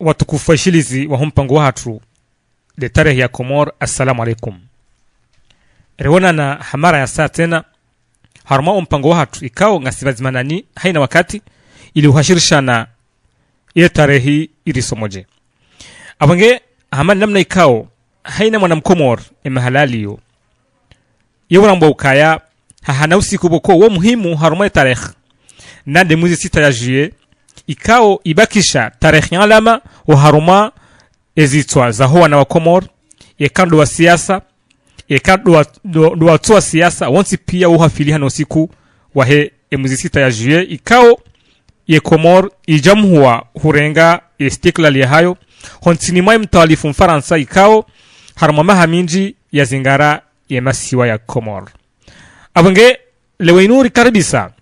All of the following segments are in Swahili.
watukufu washilizi wa mpango watu de tarehe ya Komor. Assalamu alaikum. Rewona na hamara ya saa tena harma mpango watu ikao ngasibazimanani haina wakati ili uhashirisha na ile tarehe ili somoje abange hamani namna ikao haina mwana mkomor emahalali yo yewona mbo ukaya hahana usiku boko wo muhimu harma tarehe nande mwezi 6 ya juillet ikao ibakisha tarehe alama wa haruma ezitwa za hoa na wa Komor yekando wa siasa yekando wa toa siasa wansi pia uhafili hano siku wa he mwezi 6 ya juillet ikao ye Komor ijamhua hurenga istiklal ya hayo hontini mai mtalifu mfaransa ikao haruma mahaminji ya zingara ya masiwa ya Komor abunge lewainuri karibisa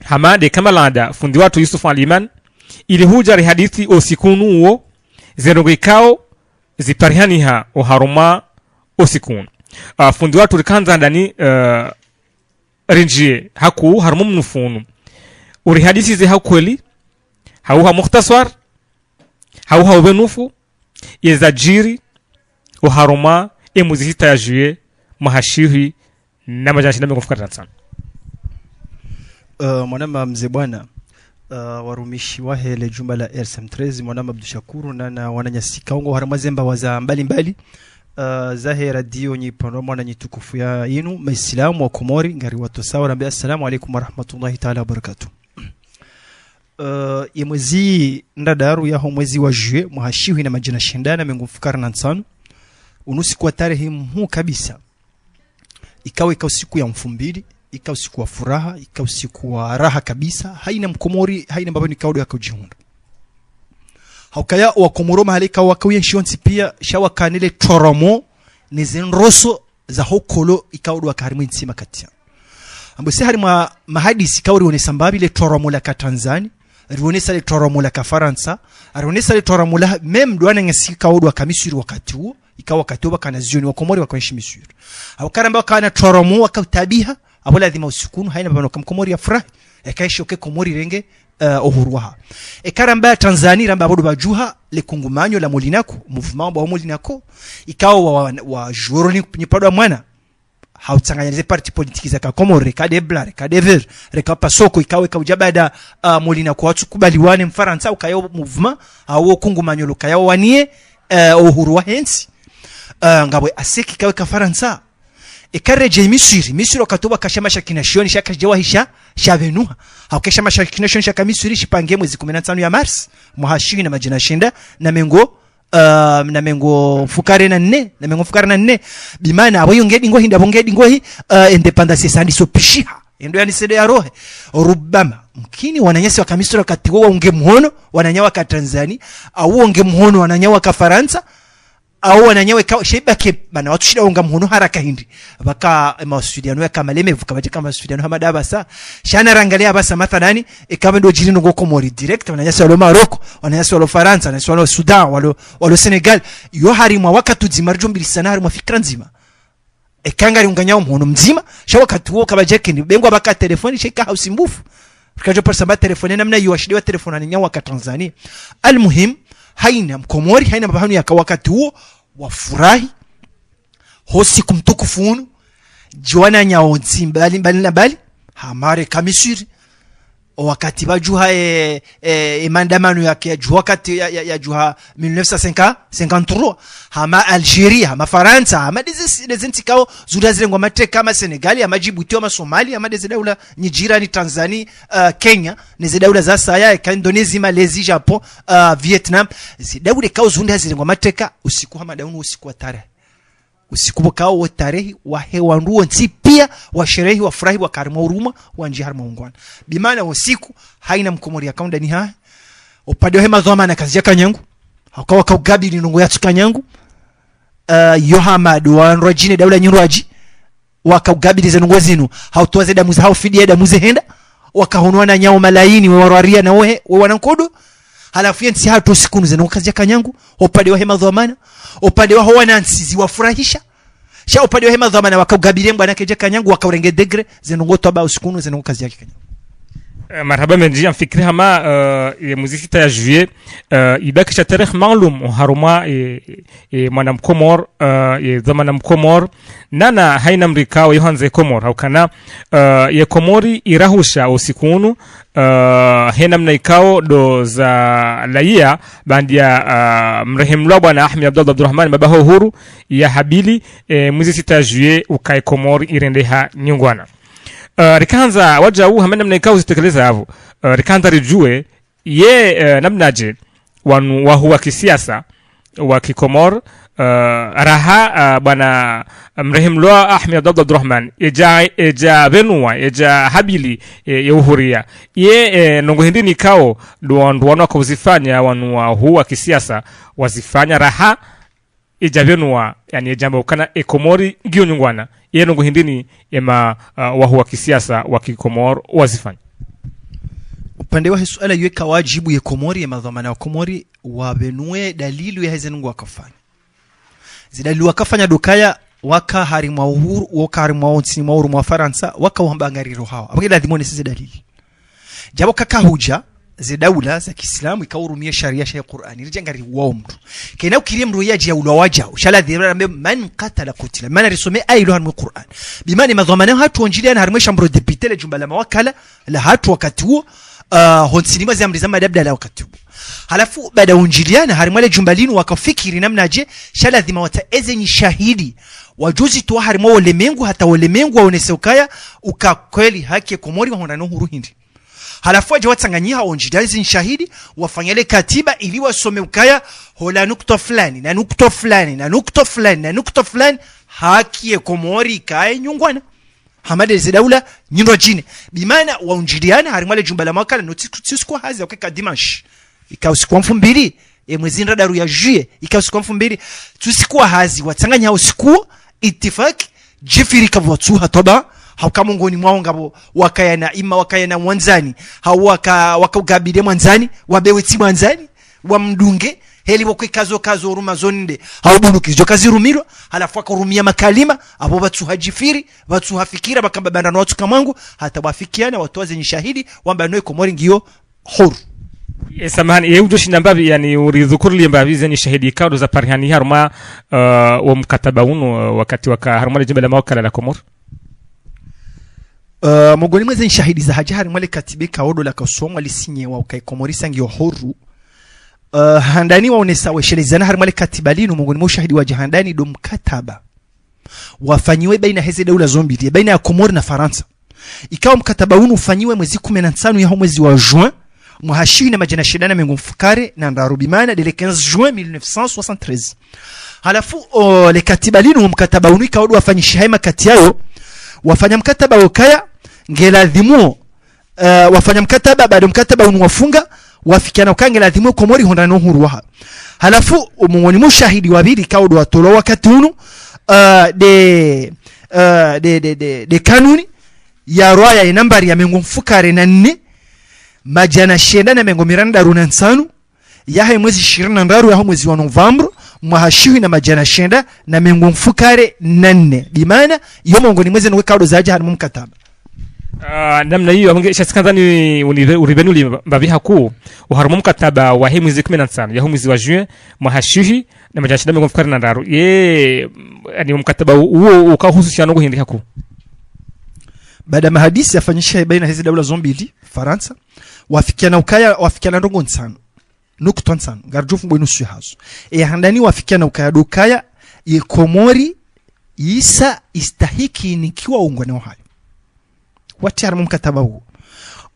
hamade kamalada fundi watu Yusuf Aliman ili hujari hadithi osikunu uo zenongo ikao ziparihaniha oharuma osikunu fundi watu rikanza ndani rinjie haku harumu mnufunu uri hadithi zi hakweli hauha mukhtasar hauha ubenufu yezajiri oharuma mwezi 6 ya juillet mahashihi na majashi na mekufikata sana. Mwanama mzee bwana warumishi wahele jumba la RSM13 mwanama Abdushakuru na wananyasika ungo haramazemba waza mbali zahe radio nyipono mwana nyitukufu ya yinu maislamu wa Komori ngari watu sawa nambia assalamu alaikum warahmatullahi ta'ala wabarakatuh. Ye mwezi ndadaru ya mwezi wa juillet muhashihi na majina shindana mengufukara na nsanu unusi kwa tarehe mhu kabisa ikawa siku ya mfumbili ikawa siku wa furaha ikawa siku wa raha kabisa haina mkomori haina baba ni kaudo yakujihunda haukaya wa Komoro mahalika wakawiya shionsi pia shawa kanile toromo nezenroso za hokolo ikaudo wakarimu insima katia ambose harima mahadisi kauri onesambabi le toromo la ka Tanzania rionesa le toromo la ka Faransa rionesa le toromo la mem duana ngasi kaudo wakamisuri wakati huo ikawa wakati huo kana zioni wa Komori wakaishi misuri haukara kana toromo wakatabiha abola dhima usikunu haina baba Komori ya furahi yakaishi Komori renge ohuruha ekaramba Tanzania ramba bodo bajuha le kungumanyo la molinako mouvement wa molinako ikawa wa juroni nyipadwa mwana hautsanganyirize parti politiki za Komori kade blare kade ver rekapa soko ikawe kaujabada molinako watu kubaliwane mfaransa ukayo mouvement au kungumanyo lokayo wanie ohuruha hensi ngabwe aseki kawe ka Faransa ekareje Misiri wakatoba kashama shakinashoni shakajewa hisha shavenuha haukesha mashakinashoni shakamisiri shipange mwezi 15 ya Mars muhashiri na majina shinda na mengo fukare na nne bimana abo ngedi ngo hinda bongedi ngo independence sandi so pishiha endo yani sede ya rohe rubama mkini wananyasi wa Kamisiri wakati wao ungemhono wananyawa ka Tanzania au ungemhono wananyawa ka Faransa au wananyewe shebake bana watu shida unga mhono haraka hindi baka masudiano ya kamaleme vuka baje kama masudiano hamada basa shana rangalia basa mathalani kama ndo jiri ngo Komori direct wananyasi wa Morocco wananyasi wa Faransa wananyasi wa Sudan wa Senegal yo harima wakati zimarjo mbili sana harima fikra nzima kangari unganyao mhono mzima sha wakati huo kabaje kindi bengwa baka telefoni shika house mbufu fikajo pesa ba telefoni namna yo shidi wa telefoni ananyawa ka Tanzania almuhim haina Komori haina bahanu ya wakati huo wafurahi hosi kumtukufunu juana nyaonzi mbali hamare Kamisiri wakati bajuha mandamano yake ya juha wakati ya juha 1953 hama Algeria hama Faransa hama dezenti kao zudazile ngwa mateka kama Senegali hama Djibouti hama Somalia hama dezedaula ni Tanzania Kenya nezedaula za saya ka Indonesia Malaysia Japan Vietnam zedaule kao zudazile ngwa mateka usiku hama daunu usiku wa tarehe usiku kao wa tarehe wa hewa nduo nsi pia wa sherehi wa furahi wa karima uruma wa njihar maungwana bimana usiku haina Mkomori ya kaunda ni haa upade wa hema zoma na kazi ya kanyangu hakawa kaugabi ni nungu ya tukanyangu yohamadu wa nrojine daula nyinruaji wakaugabi ni zenungu zinu hautuwaze damuze haufidi damuze henda wakahunuwa na nyao malaini wawaria na wehe wanankodo halafu yensi hatu usikunu zenungu kazi ya kanyangu upade wa hema zoma upade wa hoa nansizi wafurahisha sha upade wa hema zoma na wakaugabi rembu anakeje kanyangu wakaurenge degre zenungu toba usikunu zenungu kazi ya kanyangu marhaba menji amfikiri hama ya mwezi 6 ya juillet ibakisha tarehe maalum haruma mwana mkomor ya zamana mkomor nana haina mrikao yohanze komor haukana ya komori irahusha usikunu hena mnaikao do za laia bandia mrehemlwa bwana Ahmed Abdurrahman babaho huru ya habili mwezi 6 ya juillet ukai komori irendeha nyungwana. Rikanza waja huu hamenda mnaikao zitekeleza havu rikanza rijue ye namnaje wahu wa kisiasa wa kikomor raha bwana mrehemlwa Ahmed Abdurrahman eja venua eja habili ya uhuria ye nongo hindini kao duwanu kuzifanya wanu wahu wa kisiasa wazifanya raha eja venua yani ejamba ukana ekomori giyo nyungwana ye nongo hindini ema wahu wa kisiasa wa kikomor wazifanya. Upande wa suala yuweka wajibu ya komori ya madhamana wa komori wabenue dalilu ya hezenungu wakafanya zidalilu wakafanya dukaya waka harimwa uhuru waka harimwa onsini mwa uhuru mwa Faransa waka uhambangariro hawa abage lazimone sisi dalili jabo kaka huja zidaula za Kiislamu ikahurumia sharia ya Qur'ani rijangari wao mtu kena ukirie mru yaji ya ulawaja ushala dhira man qatala qutila man risome ayilo han Qur'an bimani madhamana hatu onjiliana harimwesha mru depitele jumba la mawakala la hatu wakati huo honsinima za amrizama dabda la wakati huo halafu baada unjiliana harimwale jumbalinu wakafikiri namna je shaladhima wataeze ni shahidi wajuzi tu harimwa ulemengu hata ulemengu waonese ukaya ukakweli haki komori wahona no huru hindi halafu aje watsanganyia onjiliana ni shahidi wafanyale katiba ili wasome ukaya hola nukta fulani na nukta fulani na nukta fulani na nukta fulani haki komori kae nyungwana hamade zidaula nyindo jine bimana waunjiliana harimwale jumbala makala notisikuwa hazi ya ukeka dimanche ikausiku mfu mbili mwezi daru ya juillet ikausiku mfu mbili tusikuwa hazi watsanganya usiku itifaki jifiri kabwatsu hatoba haukamongoni mwao ngabo wakayana ima wakayana mwanzani wakagabide mwanzani wabewetsi mwanzani wamdunge heli bokwe kazo uruma zonde haubunukizo kazirumirwa halafu akurumia makalima abo batsu hajifiri batsu hafikira bakambabana na watu kamangu hata wafikiana watu wazenye shahidi wamba noe komori ngiyo huru. Samahani yeujoshi nambavi yani uridhukuru limbavi zenye shahidi kaudo za parihani haruma wa mkataba unu wakati waka haruma le jembele mawakala la komor mogoni mwezenye shahidi za haja haruma le katibe kaudo la kasomwa lisinye wa ukai komorisa ngiyo huru handani waonesa weshelezana harimale katibalinu mongoni mwa ushahidi wa jahandani do mkataba wafanyiwe baina heze daula zombili baina ya Komori na Faransa ikawa mkataba huu ufanyiwe mwezi 15 ya mwezi wa juin mwahashi na majana shedana mengo mfukare na ndarubimana de le 15 juin 1973 halafu le katibalinu mkataba huu ikawa wafanyisha haima kati yao wafanya mkataba wakaya ngeladhimu wafanya mkataba baada mkataba huu wafunga wafikiana ukange lazima Komori honda no huru waha halafu umongoni mushahidi wabili kaudo watolo wakati unu de kanuni ya roya ya nambari ya mengo mfukare na 4 majana shenda na mengo miranda runa nsanu ya mwezi 20 ya mwezi wa November mwahashiwi na majana shenda na mengo mfukare na 4 bimana yo mongoni mwezi nwe kaudo zaja hanu mkataba namna hiyo amnge shasikandani uribenuli mbavi haku uharumu mkataba wa mwezi 15 ya mwezi wa juin mwahashihi na majashida mengo mfukare na ndaru ye yani mkataba huo ukahusiana ngo hindi haku baada mahadisi yafanyisha baina hizi daula zombili Faransa wafikiana ukaya wafikiana ndongo nsano nukta nsano garjufu mbwe nusu hazo handani wafikiana ukaya dukaya ye Komori isa istahiki nikiwa ungwane hayo wati haramu mkataba huo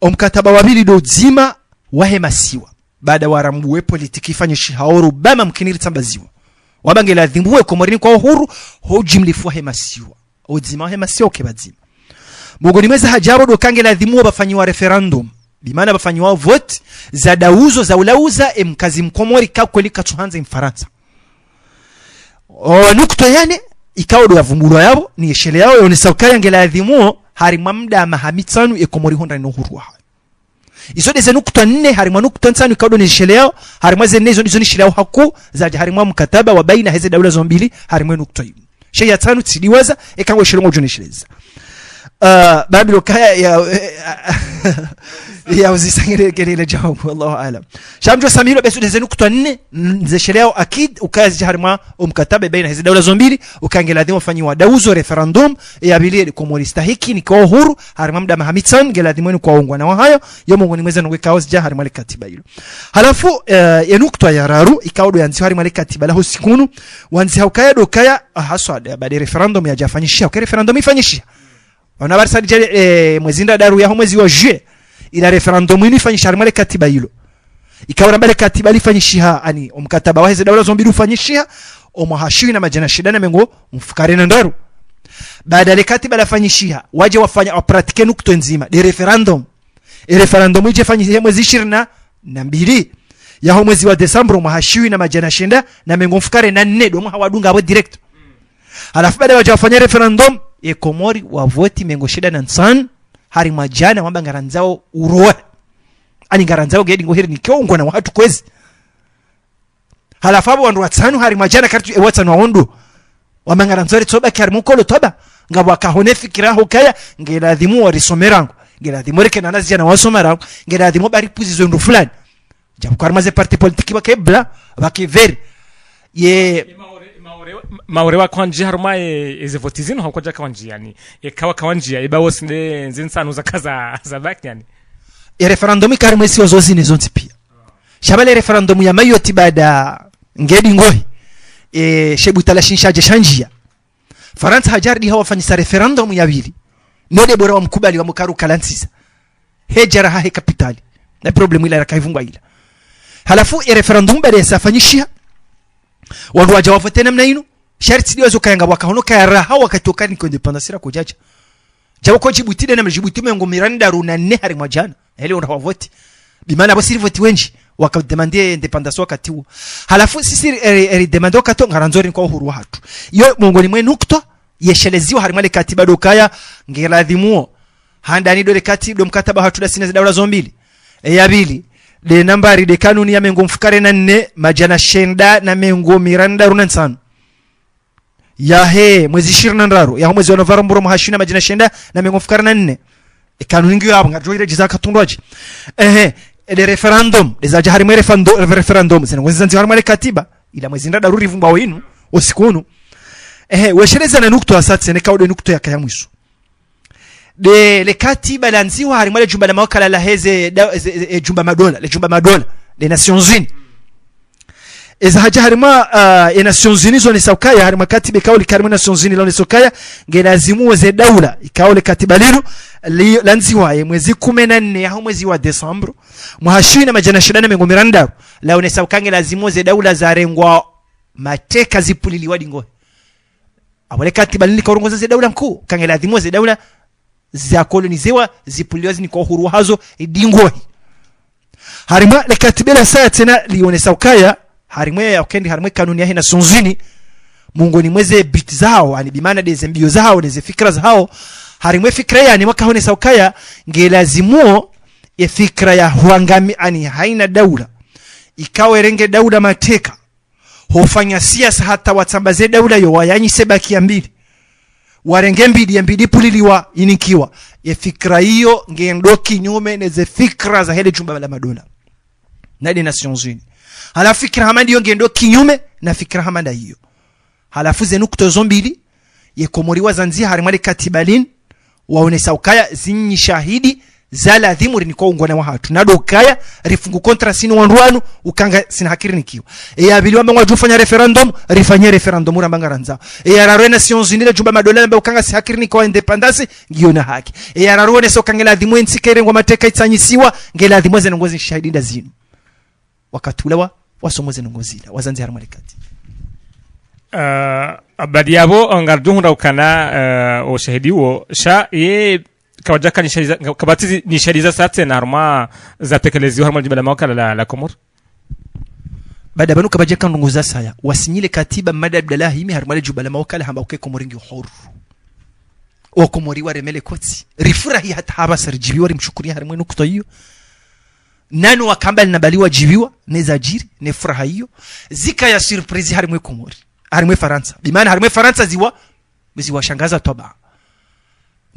mkataba wabili do zima wahemasiwa baada warambuwe politiki ifanyisha haoru bama mkiniri tambaziwa wabange ladhimbuwe Komori kwa uhuru hojimlifu wahemasiwa ozima wahemasiwa ukebazima mugoni mweza hajaro do kange ladhimu bafanyiwa referendum bimana bafanyiwa vote za dauzo za ulauza mkazi mkomori kakweli katuhanza mfaransa nukto yane ikawo do yavumbulwa yabo ni yeshele yao yonesa ukaya nge ladhimu harimwa mda mahamitsanu Komori honda no huru waha iso de nukto 4 harimwa nukto 5 ikawo ni yeshele yao harimwa ze nezo ni yeshele yao haku za harimwa mkataba wa baina hizi daula zombili harimwa nukto hiyo sheya 5 tsidiwaza ekango yeshele ngo jonesheleza babilo kaya ya uzisangire kelele jawabu wallahu alam. Shamjo samiro besu dezenu kutwanne nzesheleo akid ukazi harma mkataba baina hizi dawla zombili ukangela dimo fanyiwa dauzo referendum ya bili komorista hiki ni kwa uhuru harma mda Mahamitsan gela dimo kwa ungwa na hayo yo mungu ni mweza ngwe kaos ja harma katiba hilo. Halafu yenukto ya raru ikaudo yanzi harma katiba la husikunu wanzi haukaya dokaya haswa baada referendum ya jafanyishia kwa referendum ifanyishia wanabarisa mwezinda daru ya mwezi wa juillet ila referendum ilifanyisha harma katiba hilo ikawa mbele katiba ilifanyishia ani mkataba wa hizo dawla zombili ufanyishia omahashiwi na majana shidana mengo mfukare na ndaru baada ya katiba lafanyishia waje wafanya opratike nukto nzima de referendum ije fanyishia mwezi 22 ya mwezi wa Desemba omahashiwi na majana shenda na mengo mfukare na 4 domo hawadunga abo direct alafu baada waje wafanya referendum Komori wa voti mengo shida na nsan hari majana wamba ngaranzao uroa ani ngaranzao gedi ngoheri ni kiongo na watu kwezi halafu abo wandu watanu hari majana kartu watanu waondo wamba ngaranzao toba kari mukolo toba ngabo akahone fikira hokaya ngeladhimu warisomerango ngeladhimu reke na nazi jana wasomerango ngeladhimu bari puzizo ndo fulani jabu karmaze parti politiki bakebla bakeveri ye maure wa kwanji haruma ezevotizino hakoja kwanji yani ekawa kwanji eba wosinde nzinsanu zakaza zabaki yani referendum ikarmesi wazozi nezonti pia shabale referendum ya mayoti baada ngedi ngohi shebutala shinshaje shanjia Faransa hajardi hawafanyisa referendum ya bili node bora wa mkubali wa mukaru kalansisa hejara hahe kapitali na problemu ila rakaivungwa ila halafu referendum baada yasafanyishia wandu wajawafote namna ino sharti dio zokayanga wakahonoka ya raha wakatoka ni independence ra kujaja jawo ko Djibouti na Djibouti mengo miranda runa ne hari majana hele ndo wavote bimana abo siri vote wenji wakademande independence wakati huo halafu sisi demande wakato ngaranzori kwa uhuru watu yo mongoni mwe nukta yesheleziwa hari male katiba dokaya ngeladhimuo handani dole katiba mkataba hatu da sina dawla zombili ya bili de nambari de kanuni ya mengo mfukare na 4 majana shenda na mengo miranda runa nsano ya he mwezi 20 ya mwezi wa Novemba mahashina majana shenda na mengo mfukare na 4 kanuni ngiyo hapo ngajoire jizaka tundwaje de referendum de za jahari mwe referendum zina mwezi zanzi harmale katiba ila mwezi ndada ruri vumba winu usikunu weshereza na nukto asatse ne kaude nukto ya kayamwisu de le katiba lanziwa harimale jumba la mawakala la heze jumba madola le Nations Unies eza haja harima ya Nations Unies zone saukaya harima katiba kauli karima Nations Unies lone saukaya ngelazimu ze daula ikaole katiba lilo lanziwa mwezi 14 ya mwezi wa Desemba muhashina majana shidana mengo miranda la one saukange lazimu ze daula za rengwa mateka zipulili wadingo abole katiba lili kaurongoza ze daula mkuu kange lazimu ze daula za kolonizewa zipuliwa zini kwa uhuru hazo idingoi harima le katibela saa tena lionesa ukaya harima ya ukendi harima kanuni ya Nations Unies mungu ni mweze biti zao ani bimana deze mbio zao deze fikra zao harima fikra ya ni wakahonesa ukaya ngelazimuo ya fikra ya huangami ani haina daula ikawe renge daula mateka hufanya siasa hata watambaze daula yo wayanyi sebaki ya mbili warenge mbidi puliliwa inikiwa ya fikra hiyo ngendo kinyume neze fikra za hele jumba la madola na de Nations Unies halafu fikra hamandi hiyo ngendo kinyume na fikra hamanda hiyo halafu ze nukto zombili ye komoriwa zanzia harimale katibalin waonesa ukaya zinyi shahidi zala dhimuri ni kwa ungwana wa hatu na dokaya rifungu kontra sinu wanduanu ukanga sina hakiri nikiwa ya biliwa mwa jufanya referendum rifanye referendum urambanga ranza ya rarwe Nations Unies jumba madola mba ukanga si hakiri ni kwa independence ngiyo na haki ya rarwe ne sokangela dhimwe nsikere ngwa mateka itanyisiwa ngela dhimwe ze ngozi shahidi ndazinu wakatulewa wasomoze ngozila wazanzi harmalekati abadi yabo ngarduhunda ukana o shahidi wo sha ye kawajaka nishaliza kabatizi nishaliza sate na harma za tekelezi harma jumla mawakala la Komor baada banu kabajaka ndunguza saya wasinyile katiba mada Abdallah imi harma jumla mawakala hamba uke Komoringi huru o Komori waremele koti rifurahi hata haba sarjibiwa rimshukuria harma nukto hiyo nanu wakambali nabaliwa jibiwa neza jiri ne furaha hiyo zika ya surprise harma Komori harma Faransa bimana harma Faransa ziwa shangaza toba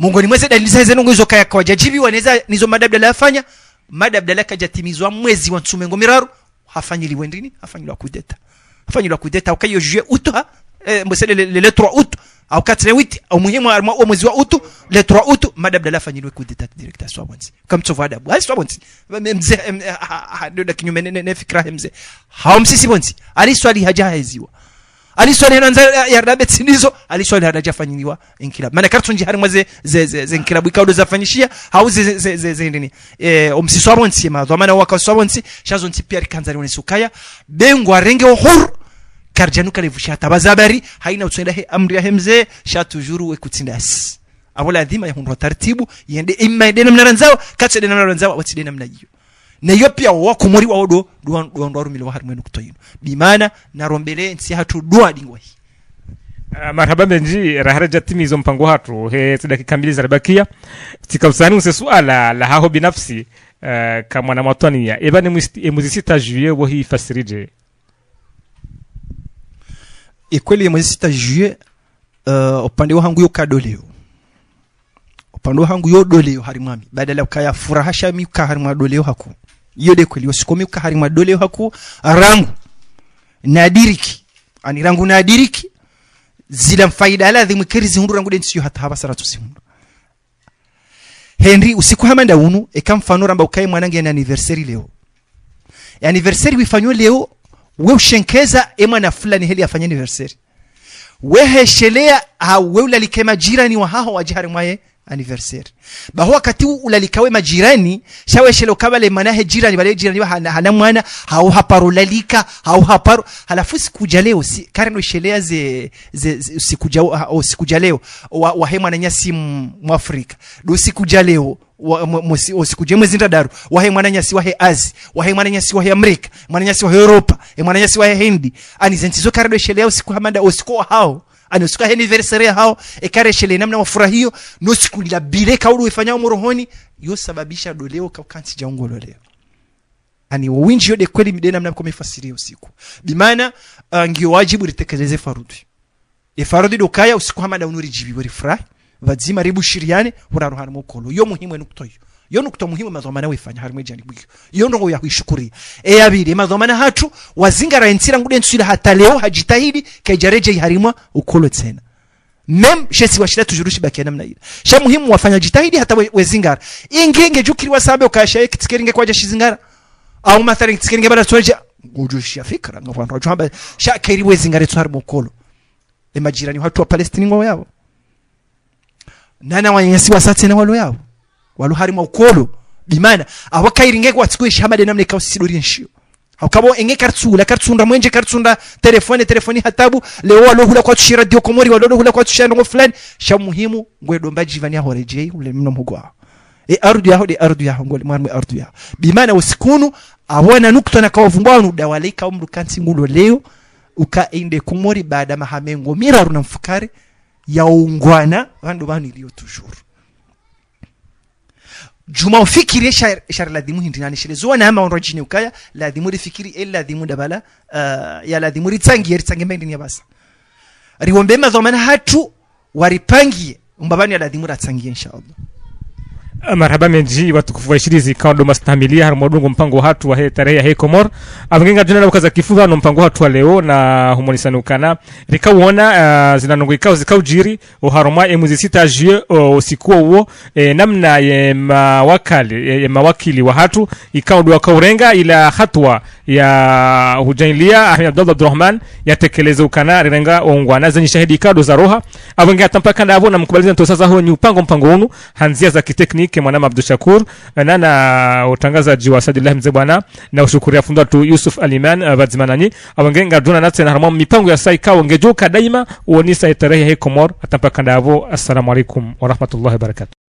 Mungu ni mwezi dalili za zenongo hizo kaya kwa jajibi wanaweza nizo madabdala yafanya madabdala kajatimizwa mwezi wa nsumengo miraru hafanyiliwe ndini hafanyilwa kudeta ukayo juye utu mbosele le 3 août au 4 8 au muhimu au mwezi wa utu le 3 août madabdala yafanyilwe kudeta direct aswa bonzi comme tu vois adabu aswa bonzi mzee ndio kinyume ne fikra mzee haumsisi bonzi aliswali hajaheziwa aliswali anaanza ya rabet sinizo aliswali hajafanyiliwa inkilab maana kartu nji harimo ze inkilab ikaudo zafanyishia hauzi ze ndini umsiswabonsi ma dhamana wakaswabonsi shazo nti pia kanzari onesukaya bengwa renge ohur karjanuka levusha tabazabari haina utsenda he amri ya hemze sha tujuru we kutindasi abola dhima ya hundwa taratibu yende imma dena mnaranzao katse dena mnaranzao watidena mnajiyo na hiyo pia wako muri wa odo ndo rumile wa harimo nukutoyino bimana narombele nsi hatu dua dingwa hii marhaba benji raharaja timizo mpango hatu he dakika mbili za bakia tikausani use swala la haho binafsi kama na matwania eba ni mwezi 6 juillet wo hii fasirije kweli mwezi 6 juillet upande wangu yo kadoleo upande wangu yo doleo harimami badala ukaya furahasha mi kaharima doleo haku yode kweli usikomi kaharima doleo haku rangu nadiriki ani rangu nadiriki zila faida la dhimu kerizi hundu rangu densiyo hata haba saratu simundu Henry usiku hamanda unu mfano ramba ukaye mwanange na anniversary leo anniversary wifanywe leo we ushenkeza mwana fulani heli afanye anniversary we heshelea we ulalike majirani wa haho wajihari mwaye anniversary baho wakati ulalikawe majirani shawe shelo kabale manahe jirani wale jirani wa hana mwana hau haparu lalika hau haparu halafu sikuja leo kareno shelea sikuja leo wa hema na nyasi mwafrika do sikuja leo sikuje mwezi ndadaru wahe mwana nyasi wahe Azi wahe mwana nyasi wahe Amerika mwana nyasi wahe Europa mwana nyasi wahe Hindi ani zentizo kareno shelea usiku hamanda usiku hao ano siku anniversary hao ekare shele namna wafurahio no siku la bile kaulu ifanya umurohoni yo sababisha doleo kaukanti jaungolo leo ani winji yode kweli midena namna komefasiria usiku bimana ngio wajibu litekeleze farudi farudi dokaya usiku hamada unuri jibi bari furahi vazima ribu shiriane huraruhana mukolo yo muhimu enukutoyo yo nukuto muhimu mazomana wifanya harimwe jani bwiko yo ndongo ya kuishukuri yabiri mazomana hatu wazingara ensira ngude nsira hata leo hajitahidi kajareje harimwa ukolo tena mem shesi washira tujurushi bakia namna ile sha muhimu wafanya jitahidi hata wezingara ingenge jukiri wasabe ukasha kitsikeringe kwaje shizingara au mathalan kitsikeringe bana tsoje ngujushia fikra ngapanda wajamba sha keri wezingara tsarimo ukolo majirani watu wa Palestina ngwa yao nana wanyasi wasate na walo yao walo harimo ukolo bimana awakairinge kwa tsikwisha hamade namne kausidori nshio hakabo enge kartsunda mwenje kartsunda telefoni hatabu leo walo hula kwa tushira dio komori walo hula kwa tushira ngo fulani sha muhimu ngwedomba jivani ya horeje ule mno mugwa ardu ya ngole mwanwe ardu ya bimana usikunu abona nukto na kawavumbwa unu dawalika umru kansi ngulo leo ukaende kumori baada mahamengo miraru na mfukare ya ungwana vandu vanu iliyo tujuru juma ufikiri shar ladhimu hindinani shilezuwa na hama onrojini ukaya ladhimu rifikiri ladhimu dabala ya ladhimu ritsangi mbendini ya basa riwombe mazomana hatu waripangie mbabani ya ladhimu ratsangi inshallah marhaba menji watukufu waishirizi kaundo mastamilia harumodungu mpango hatu wa he tarehe ya he Komor avengenga juna wakaza kifuva no mpango hatu wa leo na humonisanukana rikawona zinanungu ikao zikaujiri uharuma mwezi 6 juillet usiku huo namna ya mawakili wa hatu ikao wakaurenga ila hatua ya hujailia Ahmed Abdullah Abdurrahman yatekeleza ukana rirenga ongwana zenye shahidi ikado za roha avengenga tampaka ndavo na mkubaliza ntosaza huo ni mpango unu hanzia za kitekniki mwanama Abdul Shakur na utangazaji wa Sadillah mzee bwana na ushukuria funda tu Yusuf Aliman badzimanani awangenga duna natse na haramo mipango ya saika wangejoka daima uonisa tarehe he Komor atampaka ndavo. Assalamu alaikum wa rahmatullahi wa barakatuh.